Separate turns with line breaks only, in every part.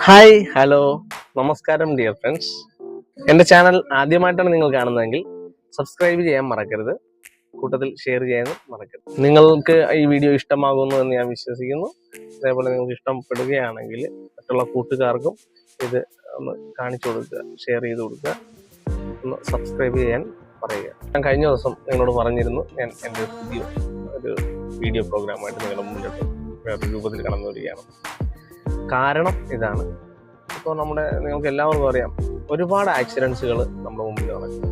Hi hello നമസ്കാരം dear friends. എൻ്റെ channel ആദ്യമായിട്ടാണ് നിങ്ങൾ കാണുന്നതെങ്കിൽ സബ്സ്ക്രൈബ് ചെയ്യാൻ മറക്കരുത്, കൂട്ടത്തിൽ ഷെയർ ചെയ്യാനും മറക്കരുത്. നിങ്ങൾക്ക് ഈ വീഡിയോ ഇഷ്ടമാകുന്നു എന്ന് ഞാൻ വിശ്വസിക്കുന്നു. അതേപോലെ നിങ്ങൾക്ക് ഇഷ്ടപ്പെടുകയാണെങ്കിൽ മറ്റുള്ള കൂട്ടുകാർക്കും ഇത് ഒന്ന് കാണിച്ചു കൊടുക്കുക, ഷെയർ ചെയ്ത് കൊടുക്കുക, ഒന്ന് സബ്സ്ക്രൈബ് ചെയ്യാൻ പറയുക. ഞാൻ കഴിഞ്ഞ ദിവസം നിങ്ങളോട് പറഞ്ഞിരുന്നു, ഞാൻ എൻ്റെ പുതിയ ഒരു വീഡിയോ പ്രോഗ്രാമായിട്ട് നിങ്ങളുടെ മുന്നിലോട്ട് വേറൊരു രൂപത്തിൽ കടന്നു വരികയാണ്. കാരണം ഇതാണ്, ഇപ്പോൾ നിങ്ങൾക്ക് എല്ലാവർക്കും അറിയാം, ഒരുപാട് ആക്സിഡൻസുകൾ നമ്മുടെ മുമ്പിൽ നടക്കും.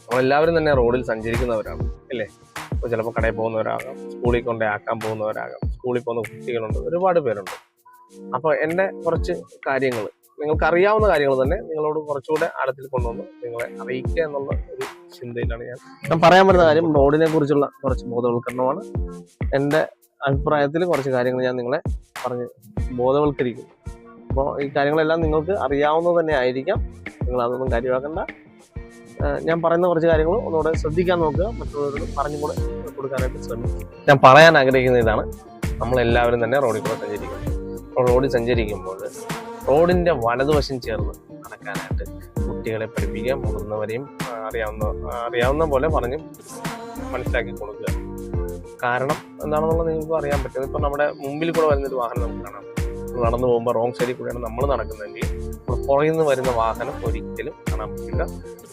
നമ്മളെല്ലാവരും തന്നെ റോഡിൽ സഞ്ചരിക്കുന്നവരാണ് അല്ലേ? ഇപ്പോൾ ചിലപ്പോൾ കടയിൽ പോകുന്നവരാകാം, സ്കൂളിൽ കൊണ്ടേ ആക്കാൻ പോകുന്നവരാകാം, സ്കൂളിൽ പോകുന്ന കുട്ടികളുണ്ട്, ഒരുപാട് പേരുണ്ട്. അപ്പോൾ എൻ്റെ കുറച്ച് കാര്യങ്ങൾ, നിങ്ങൾക്കറിയാവുന്ന കാര്യങ്ങൾ തന്നെ നിങ്ങളോട് കുറച്ചുകൂടെ ആഴത്തിൽ കൊണ്ടുവന്ന് നിങ്ങളെ അറിയിക്കുക എന്നുള്ള ഒരു ചിന്തയിലാണ് ഞാൻ പറയാൻ പറ്റുന്ന കാര്യം. റോഡിനെ കുറിച്ചുള്ള കുറച്ച് ബോധവൽക്കരണമാണ്. എൻ്റെ അഭിപ്രായത്തിൽ കുറച്ച് കാര്യങ്ങൾ ഞാൻ നിങ്ങളെ പറഞ്ഞ് ബോധവൽക്കരിക്കും. അപ്പോൾ ഈ കാര്യങ്ങളെല്ലാം നിങ്ങൾക്ക് അറിയാവുന്നത് തന്നെ ആയിരിക്കാം, നിങ്ങൾ അതൊന്നും കാര്യമാക്കണ്ട. ഞാൻ പറയുന്ന കുറച്ച് കാര്യങ്ങൾ ഒന്നുകൂടെ ശ്രദ്ധിക്കാൻ നോക്കുക, മറ്റുള്ളവരോട് പറഞ്ഞുകൂടെ കൊടുക്കാനായിട്ട് ശ്രമിക്കും. ഞാൻ പറയാൻ ആഗ്രഹിക്കുന്ന ഇതാണ്, നമ്മളെല്ലാവരും തന്നെ റോഡിൽ കൂടെ സഞ്ചരിക്കുന്നു. അപ്പോൾ റോഡിൽ സഞ്ചരിക്കുമ്പോൾ റോഡിൻ്റെ വലതുവശം ചേർന്ന് നടക്കാനായിട്ട് കുട്ടികളെ പഠിപ്പിക്കുക, മുതിർന്നവരെയും അറിയാവുന്ന പോലെ പറഞ്ഞ് മനസ്സിലാക്കി കൊടുക്കുക. കാരണം എന്താണെന്നുള്ളത് നിങ്ങൾക്ക് അറിയാൻ പറ്റും. ഇപ്പം നമ്മുടെ മുമ്പിൽ കൂടെ വരുന്നൊരു വാഹനം നമുക്ക് കാണാം. നടന്നു പോകുമ്പോൾ റോങ് സൈഡിൽ കൂടെയാണ് നമ്മൾ നടക്കുന്നതെങ്കിൽ പുറകിൽ നിന്ന് വരുന്ന വാഹനം ഒരിക്കലും കാണാൻ പറ്റില്ല.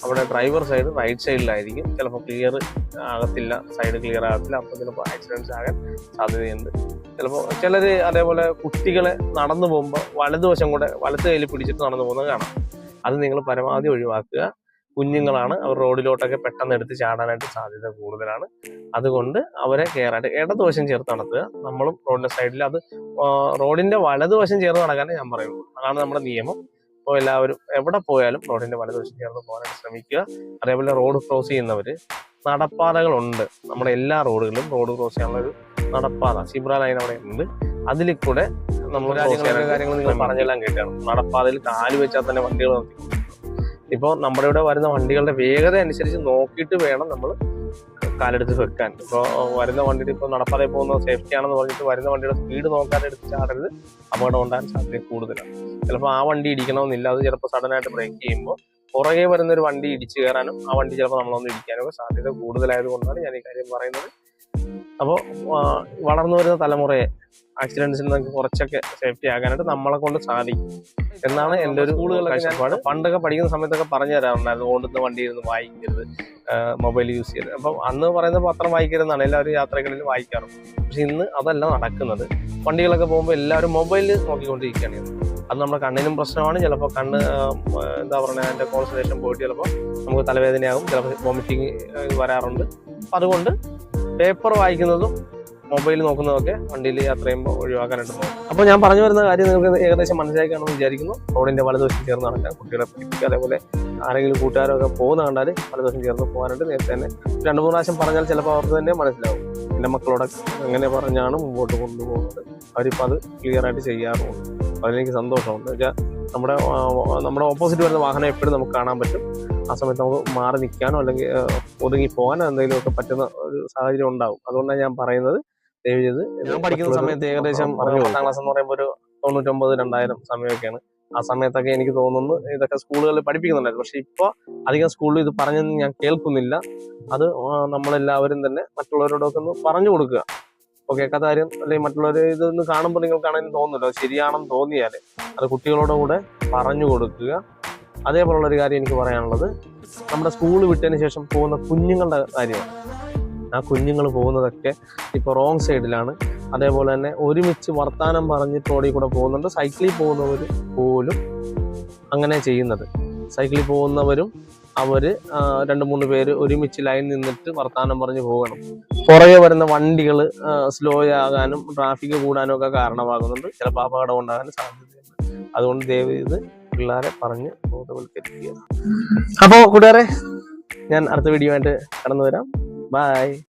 അവിടെ ഡ്രൈവർ സൈഡ് റൈറ്റ് സൈഡിലായിരിക്കും. ചിലപ്പോൾ ക്ലിയർ ആകത്തില്ല, സൈഡ് ക്ലിയർ ആകത്തില്ല. അപ്പോൾ ചിലപ്പോൾ ആക്സിഡൻറ്റ്സ് ആകാൻ സാധ്യതയുണ്ട്. ചിലപ്പോൾ ചിലർ അതേപോലെ കുട്ടികളെ നടന്നു പോകുമ്പോൾ വലതുവശം കൂടെ വലത്ത് കയ്യിൽ പിടിച്ചിട്ട് നടന്നു പോകുന്നത് കാണാം. അത് നിങ്ങൾ പരമാവധി ഒഴിവാക്കുക. കുഞ്ഞുങ്ങളാണ്, അവർ റോഡിലോട്ടൊക്കെ പെട്ടെന്ന് എടുത്ത് ചാടാനായിട്ട് സാധ്യത കൂടുതലാണ്. അതുകൊണ്ട് അവരെ കെയറായിട്ട് ഇടതുവശം ചേർത്ത് നടത്തുക. നമ്മളും റോഡിന്റെ സൈഡിൽ, അത് റോഡിന്റെ വലതുവശം ചേർന്ന് നടക്കാനേ ഞാൻ പറയുള്ളൂ. അതാണ് നമ്മുടെ നിയമം. അപ്പോൾ എല്ലാവരും എവിടെ പോയാലും റോഡിന്റെ വലതുവശം ചേർന്ന് പോകാനായിട്ട് ശ്രമിക്കുക. അതേപോലെ റോഡ് ക്രോസ് ചെയ്യുന്നവർ, നടപ്പാതകളുണ്ട് നമ്മുടെ എല്ലാ റോഡുകളിലും. റോഡ് ക്രോസ് ചെയ്യാനുള്ള ഒരു നടപ്പാത, സിബ്ര ലൈൻ അവിടെ ഉണ്ട്. അതിൽ കൂടെ നമ്മൾ കാര്യങ്ങൾ നിങ്ങൾ പറഞ്ഞെല്ലാം കേട്ടാണ്. നടപ്പാതയിൽ കാല് വെച്ചാൽ തന്നെ വണ്ടികൾ നിർത്തി. ഇപ്പോൾ നമ്മുടെ ഇവിടെ വരുന്ന വണ്ടികളുടെ വേഗത അനുസരിച്ച് നോക്കിയിട്ട് വേണം നമ്മൾ കാലെടുത്ത് വെക്കാൻ. ഇപ്പോൾ വരുന്ന വണ്ടിയുടെ, ഇപ്പോൾ നടപ്പാതയിൽ പോകുന്ന സേഫ്റ്റി ആണെന്ന് പറഞ്ഞിട്ട് വരുന്ന വണ്ടിയുടെ സ്പീഡ് നോക്കാതെ എടുത്ത് ചാടരുത്, അപകടം ഉണ്ടാകാൻ സാധ്യത കൂടുതലാണ്. ചിലപ്പോൾ ആ വണ്ടി ഇടിക്കണമെന്നില്ല, അത് ചിലപ്പോൾ സഡനായിട്ട് ബ്രേക്ക് ചെയ്യുമ്പോൾ പുറകെ വരുന്നൊരു വണ്ടി ഇടിച്ചു കയറാനും ആ വണ്ടി ചിലപ്പോൾ നമ്മളൊന്ന് ഇടിക്കാനൊക്കെ സാധ്യത കൂടുതലായതുകൊണ്ടാണ് ഞാൻ ഈ കാര്യം പറയുന്നത്. അപ്പോൾ വളർന്നു വരുന്ന തലമുറയെ ആക്സിഡൻസിൽ നിന്നൊക്കെ കുറച്ചൊക്കെ സേഫ്റ്റി ആകാനായിട്ട് നമ്മളെ കൊണ്ട് സാധിക്കും എന്നാണ് എൻ്റെ ഒരു കാഴ്ചപ്പാട്. പണ്ടൊക്കെ പഠിക്കുന്ന സമയത്തൊക്കെ പറഞ്ഞു തരാറുണ്ടായിരുന്നു, ഓടുന്ന വണ്ടി ഇരുന്ന് വായിക്കരുത്, മൊബൈൽ യൂസ് ചെയ്യരുത്. അപ്പം അന്ന് പറയുന്ന പത്രം വായിക്കരുതെന്നാണ് എല്ലാവരും യാത്രകളിൽ വായിക്കാറുണ്ട്. പക്ഷെ ഇന്ന് അതല്ല നടക്കുന്നത്. വണ്ടികളൊക്കെ പോകുമ്പോൾ എല്ലാവരും മൊബൈലിൽ നോക്കിക്കൊണ്ടിരിക്കുകയാണ്. അത് നമ്മുടെ കണ്ണിനും പ്രശ്നമാണ്. ചിലപ്പോൾ കണ്ണ് എന്താ പറയുക, അതിൻ്റെ കോൺസെൻട്രേഷൻ പോയിട്ട് ചിലപ്പോൾ നമുക്ക് തലവേദനയാകും, ചിലപ്പോൾ വോമിറ്റിങ് വരാറുണ്ട്. അപ്പം അതുകൊണ്ട് പേപ്പർ വായിക്കുന്നതും മൊബൈൽ നോക്കുന്നതൊക്കെ വണ്ടിയിൽ യാത്ര ചെയ്യുമ്പോൾ ഒഴിവാക്കാനായിട്ട് നോക്കും. അപ്പോൾ ഞാൻ പറഞ്ഞു വരുന്ന കാര്യം നിങ്ങൾക്ക് ഏകദേശം മനസ്സിലാക്കാണെന്ന് വിചാരിക്കുന്നു. റോഡിൻ്റെ വലതുവശം ചേർന്ന് നടക്കാൻ കുട്ടികളെ പഠിപ്പിക്കുക. അതേപോലെ ആരെങ്കിലും കൂട്ടുകാരൊക്കെ പോകുന്ന കണ്ടാൽ വലതുവശം ചേർന്ന് പോകാനായിട്ട് നേരത്തെ തന്നെ 2-3 പ്രാവശ്യം പറഞ്ഞാൽ ചിലപ്പോൾ അവർക്ക് തന്നെ മനസ്സിലാവും. എൻ്റെ മക്കളോടൊക്കെ എങ്ങനെ പറഞ്ഞാണ് മുമ്പോട്ട് കൊണ്ടുപോകുന്നത്, അവരിപ്പോൾ അത് ക്ലിയറായിട്ട് ചെയ്യാറുമുണ്ട്. അതിലെനിക്ക് സന്തോഷമുണ്ട്. വെച്ചാൽ നമ്മുടെ ഓപ്പോസിറ്റ് വരുന്ന വാഹനം എപ്പോഴും നമുക്ക് കാണാൻ പറ്റും. ആ സമയത്ത് നമുക്ക് മാറി നിൽക്കാനോ അല്ലെങ്കിൽ ഒതുങ്ങി പോകാനോ എന്തെങ്കിലുമൊക്കെ പറ്റുന്ന ഒരു സാഹചര്യം ഉണ്ടാവും. അതുകൊണ്ടാണ് ഞാൻ പറയുന്നത്, ദയവ് ചെയ്ത്. ഞാൻ പഠിക്കുന്ന സമയത്ത് ഏകദേശം 10ാം ക്ലാസ് എന്ന് പറയുമ്പോൾ ഒരു 99-2000 സമയമൊക്കെയാണ്. ആ സമയത്തൊക്കെ എനിക്ക് തോന്നുന്നു ഇതൊക്കെ സ്കൂളുകളിൽ പഠിപ്പിക്കുന്നുണ്ടായിരുന്നു. പക്ഷെ ഇപ്പോൾ അധികം സ്കൂളിൽ ഇത് പറഞ്ഞൊന്നും ഞാൻ കേൾക്കുന്നില്ല. അത് നമ്മളെല്ലാവരും തന്നെ മറ്റുള്ളവരോടൊക്കെ ഒന്ന് പറഞ്ഞു കൊടുക്കുക. ഇപ്പോൾ കേൾക്കാത്ത കാര്യം അല്ലെങ്കിൽ മറ്റുള്ളവർ ഇതൊന്ന് കാണുമ്പോൾ നിങ്ങൾക്കാണെങ്കിലും തോന്നുന്നല്ലോ, ശരിയാണെന്ന് തോന്നിയാൽ അത് കുട്ടികളോട് കൂടെ പറഞ്ഞു കൊടുക്കുക. അതേപോലുള്ളൊരു കാര്യം എനിക്ക് പറയാനുള്ളത്, നമ്മുടെ സ്കൂൾ വിട്ടതിന് ശേഷം പോകുന്ന കുഞ്ഞുങ്ങളുടെ കാര്യമാണ്. ആ കുഞ്ഞുങ്ങൾ പോകുന്നതൊക്കെ ഇപ്പോൾ റോങ് സൈഡിലാണ്. അതേപോലെ തന്നെ ഒരുമിച്ച് വർത്താനം പറഞ്ഞിട്ട് റോഡിൽ കൂടെ പോകുന്നുണ്ട്. സൈക്കിളിൽ പോകുന്നവർ പോലും അങ്ങനെ ചെയ്യുന്നത്. സൈക്കിളിൽ പോകുന്നവരും അവർ 2-3 പേര് ഒരുമിച്ച് ലൈൻ നിന്നിട്ട് വർത്താനം പറഞ്ഞ് പോകണം. പുറകെ വരുന്ന വണ്ടികൾ സ്ലോ ആകാനും ട്രാഫിക് കൂടാനും ഒക്കെ കാരണമാകുന്നുണ്ട്. ചിലപ്പോൾ അപകടം ഉണ്ടാകാനും സാധ്യതയുണ്ട്. അതുകൊണ്ട് ദയവ് ചെയ്ത് പിള്ളേരെ പറഞ്ഞ് ബോധവൽക്കരിക്കുക. അപ്പോൾ കൂട്ടുകാരെ, ഞാൻ അടുത്ത വീഡിയോ ആയിട്ട് കടന്നു വരാം. ബൈ.